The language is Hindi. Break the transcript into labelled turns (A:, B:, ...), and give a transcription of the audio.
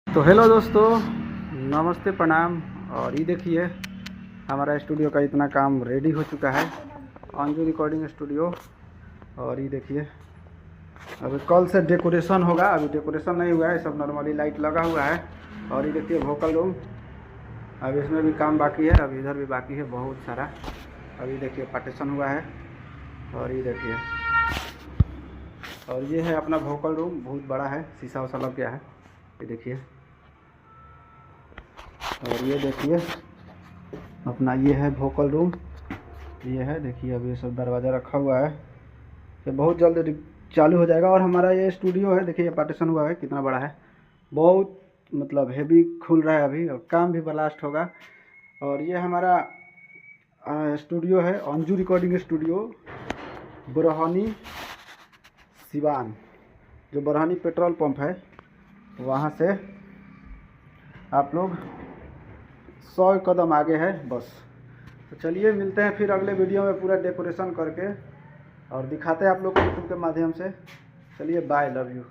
A: तो हेलो दोस्तों, नमस्ते, प्रणाम। और ये देखिए हमारा स्टूडियो का इतना काम रेडी हो चुका है, अंजू रिकॉर्डिंग स्टूडियो। और ये देखिए अभी कल से डेकोरेशन होगा, अभी डेकोरेशन नहीं हुआ है, सब नॉर्मली लाइट लगा हुआ है। और ये देखिए वोकल रूम, अभी इसमें भी काम बाकी है, अभी इधर भी बाकी है बहुत सारा। अभी देखिए पार्टीशन हुआ है। और ये देखिए, और ये है अपना वोकल रूम, बहुत बड़ा है, शीशा उसा लग गया है। ये देखिए, और ये देखिए अपना ये है वोकल रूम, ये है देखिए। अभी सब दरवाज़ा रखा हुआ है, ये बहुत जल्द चालू हो जाएगा। और हमारा ये स्टूडियो है, देखिए ये पार्टीशन हुआ है, कितना बड़ा है, बहुत मतलब हेवी खुल रहा है अभी, और काम भी ब्लास्ट होगा। और ये हमारा स्टूडियो है अंजू रिकॉर्डिंग स्टूडियो, बरहनी सिवान, जो बरहनी पेट्रोल पंप है वहाँ से आप लोग 100 कदम आगे है बस। तो चलिए मिलते हैं फिर अगले वीडियो में पूरा डेकोरेशन करके, और दिखाते हैं आप लोग को यूट्यूब के माध्यम से। चलिए बाय, लव यू।